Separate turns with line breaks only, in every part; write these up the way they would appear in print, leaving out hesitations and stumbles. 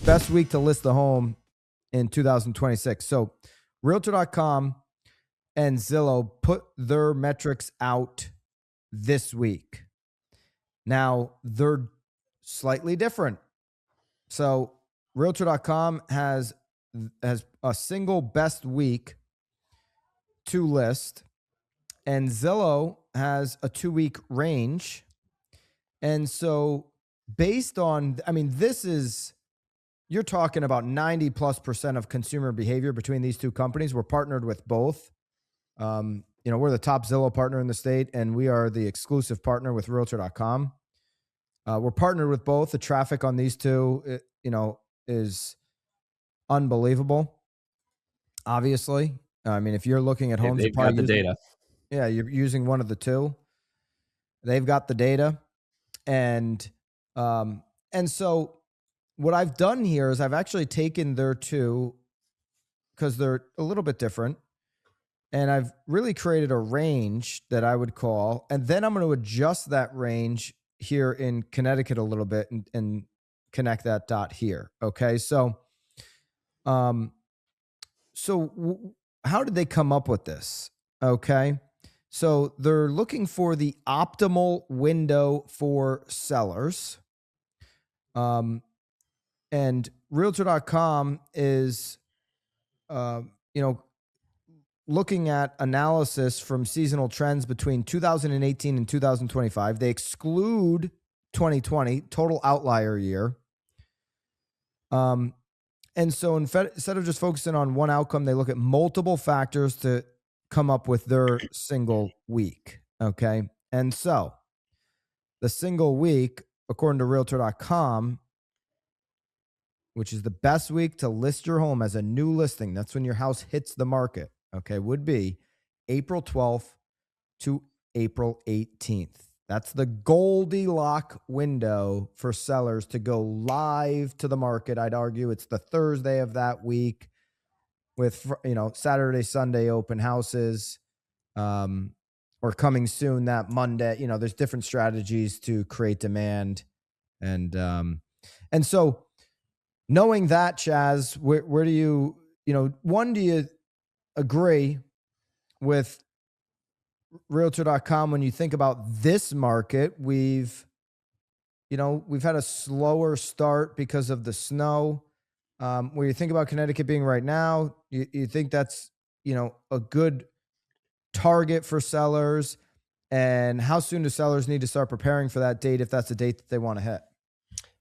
best week to list the home in 2026. So Realtor.com and Zillow put their metrics out this week. Now, they're slightly different. So Realtor.com has a single best week to list, and Zillow has a 2-week range. And so based on, this is, you're talking about 90+% of consumer behavior between these two companies. We're partnered with both. We're the top Zillow partner in the state, and we are the exclusive partner with Realtor.com. We're partnered with both. The traffic on these two, is unbelievable. Obviously, if you're looking at homes,
they've got the data.
Yeah, you're using one of the two. They've got the data, and so what I've done here is I've actually taken their two, because they're a little bit different, and I've really created a range that I would call, and then I'm going to adjust that range here in Connecticut a little bit and connect that dot here. Okay. So, how did they come up with this? Okay. So they're looking for the optimal window for sellers. And Realtor.com is, looking at analysis from seasonal trends between 2018 and 2025. They exclude 2020, total outlier year. And so instead of just focusing on one outcome, they look at multiple factors to come up with their single week. Okay. And so the single week, according to Realtor.com, which is the best week to list your home as a new listing, that's when your house hits the market, okay, would be April 12th to April 18th. That's the Goldilocks window for sellers to go live to the market. I'd argue it's the Thursday of that week with, Saturday, Sunday open houses, or coming soon that Monday. There's different strategies to create demand. And so knowing that, Chaz, where do you, do you agree with Realtor.com when you think about this market? We've had a slower start because of the snow. Where you think about Connecticut being right now, you think that's, a good target for sellers? And how soon do sellers need to start preparing for that date if that's the date that they want to hit?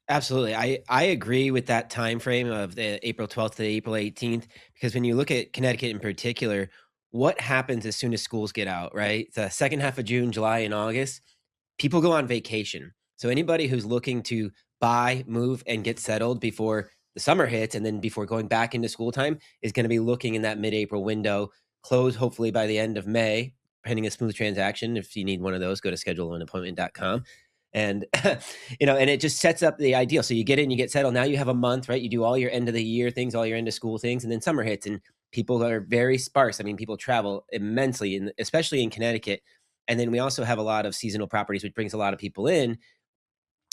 Absolutely. I agree with that time frame of the April 12th to April 18th, because when you look at Connecticut in particular, what happens as soon as schools get out, right? The second half of June, July, and August, people go on vacation. So anybody who's looking to buy, move, and get settled before the summer hits and then before going back into school time is going to be looking in that mid-April window, close hopefully by the end of May, pending a smooth transaction. If you need one of those, go to scheduleanappointment.com. And, and it just sets up the ideal. So you get in, you get settled. Now you have a month, right? You do all your end of the year things, all your end of school things, and then summer hits and people are very sparse. People travel immensely, and especially in Connecticut. And then we also have a lot of seasonal properties, which brings a lot of people in.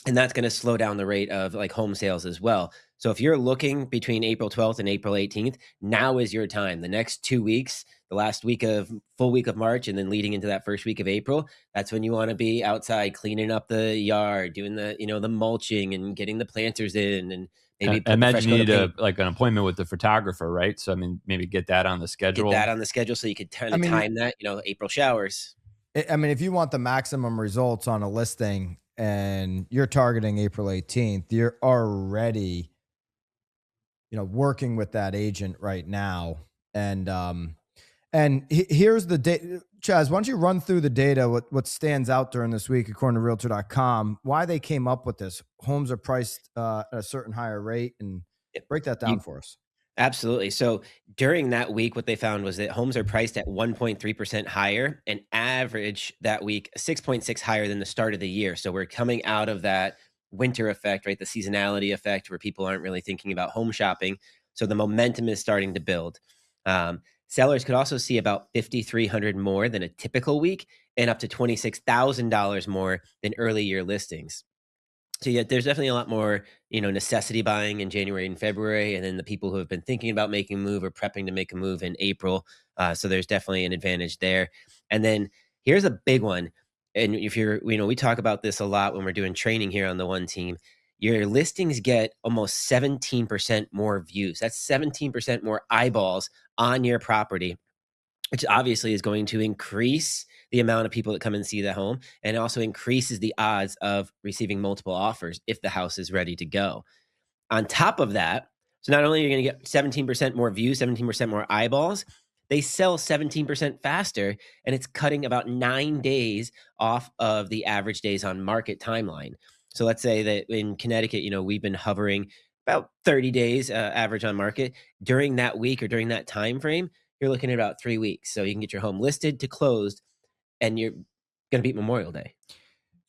And that's going to slow down the rate of like home sales as well. So if you're looking between April 12th and April 18th, now is your time. The next 2 weeks, the last full week of March, and then leading into that first week of April, that's when you want to be outside cleaning up the yard, doing the, the mulching and getting the planters in, and maybe
I imagine you need an appointment with the photographer, right? So maybe get that on the schedule.
Get that on the schedule so you could kind of time that, April showers.
If you want the maximum results on a listing and you're targeting April 18th, you're already, working with that agent right now. And here's the data. Chaz, why don't you run through the data, what stands out during this week, according to Realtor.com, why they came up with this. Homes are priced at a certain higher rate, and break that down for us.
Absolutely. So during that week, what they found was that homes are priced at 1.3% higher, and average that week 6.6 higher than the start of the year. So we're coming out of that winter effect, right? The seasonality effect where people aren't really thinking about home shopping. So the momentum is starting to build. Sellers could also see about $5,300 more than a typical week and up to $26,000 more than early year listings. So yeah, there's definitely a lot more, necessity buying in January and February, and then the people who have been thinking about making a move or prepping to make a move in April. So there's definitely an advantage there. And then here's a big one. And if you're, we talk about this a lot when we're doing training here on the One Team. Your listings get almost 17% more views. That's 17% more eyeballs on your property, which obviously is going to increase the amount of people that come and see the home, and it also increases the odds of receiving multiple offers if the house is ready to go. On top of that, so not only are you going to get 17% more views, 17% more eyeballs, they sell 17% faster, and it's cutting about 9 days off of the average days on market timeline. So let's say that in Connecticut, we've been hovering about 30 days average on market. During that week or during that time frame, you're looking at about 3 weeks. So you can get your home listed to closed, and you're going to beat Memorial Day.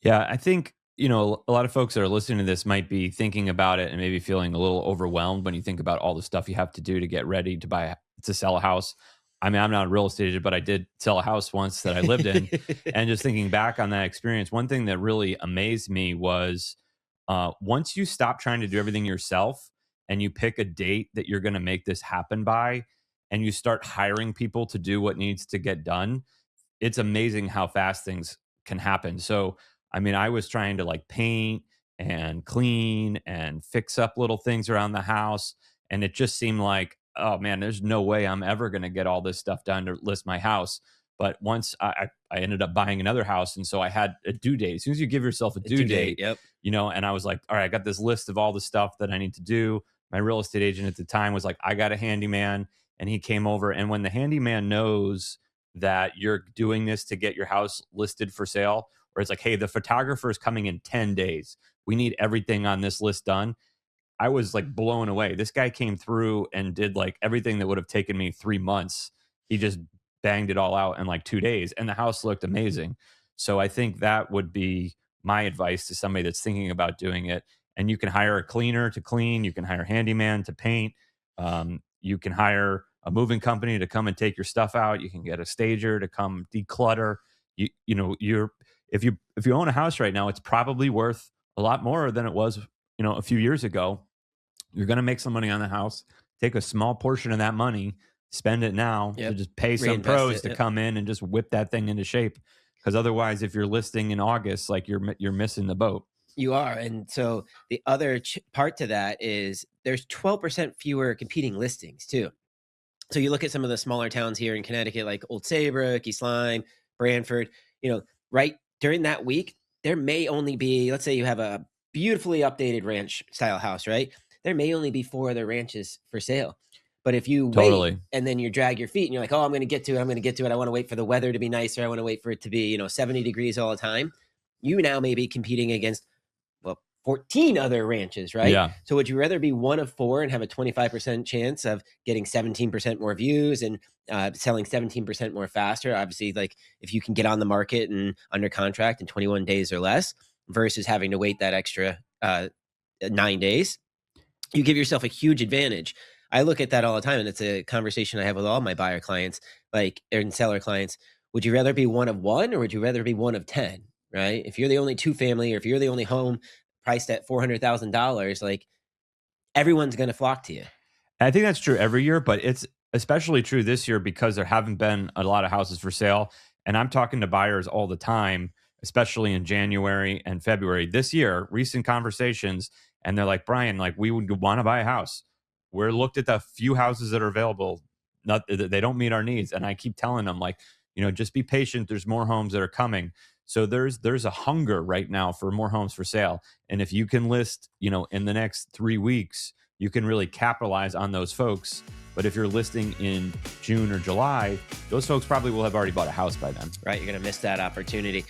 Yeah, I think, a lot of folks that are listening to this might be thinking about it and maybe feeling a little overwhelmed when you think about all the stuff you have to do to get ready to sell a house. I mean, I'm not a real estate agent, but I did sell a house once that I lived in. And just thinking back on that experience, one thing that really amazed me was once you stop trying to do everything yourself and you pick a date that you're going to make this happen by, and you start hiring people to do what needs to get done, it's amazing how fast things can happen. So, I mean, I was trying to like paint and clean and fix up little things around the house. And it just seemed like, oh man, there's no way I'm ever going to get all this stuff done to list my house. But once I ended up buying another house. And so I had a due date. As soon as you give yourself a due date,
Yep.
and I was like, all right, I got this list of all the stuff that I need to do. My real estate agent at the time was like, I got a handyman. And he came over. And when the handyman knows that you're doing this to get your house listed for sale, or it's like, hey, the photographer is coming in 10 days. We need everything on this list done. I was like blown away. This guy came through and did like everything that would have taken me 3 months. He just banged it all out in like 2 days, and the house looked amazing. So I think that would be my advice to somebody that's thinking about doing it. And you can hire a cleaner to clean, you can hire a handyman to paint, you can hire a moving company to come and take your stuff out. You can get a stager to come declutter. You're if you own a house right now, it's probably worth a lot more than it was, a few years ago. You're going to make some money on the house. Take a small portion of that money, spend it now to just pay some
Reinvest
pros
it,
to
yep.
come in and just whip that thing into shape. Because otherwise, if you're listing in August, like you're missing the boat.
You are. And so the other part to that is there's 12% fewer competing listings too. So you look at some of the smaller towns here in Connecticut, like Old Saybrook, East Lyme, Branford, right during that week, there may only be, let's say you have a beautifully updated ranch style house, right? There may only be 4 other ranches for sale. But if you
Totally.
wait and then you drag your feet and you're like, oh, I'm going to get to it. I want to wait for the weather to be nicer. I want to wait for it to be, 70 degrees all the time. You now may be competing against 14 other ranches, right?
Yeah.
So would you rather be one of 4 and have a 25% chance of getting 17% more views and selling 17% more faster? Obviously, like if you can get on the market and under contract in 21 days or less versus having to wait that extra 9 days, you give yourself a huge advantage. I look at that all the time, and it's a conversation I have with all my buyer clients, and seller clients. Would you rather be one of 1 or would you rather be one of 10? Right? If you're the only 2 family, or if you're the only home priced at $400,000, like everyone's going to flock to you.
I think that's true every year, but it's especially true this year because there haven't been a lot of houses for sale. And I'm talking to buyers all the time, especially in January and February this year, recent conversations. And they're like, Brian, like we would want to buy a house. We're looked at the few houses that are available. They don't meet our needs. And I keep telling them like, just be patient. There's more homes that are coming. So there's a hunger right now for more homes for sale. And if you can list, in the next 3 weeks, you can really capitalize on those folks. But if you're listing in June or July, those folks probably will have already bought a house by then.
Right. You're going to miss that opportunity.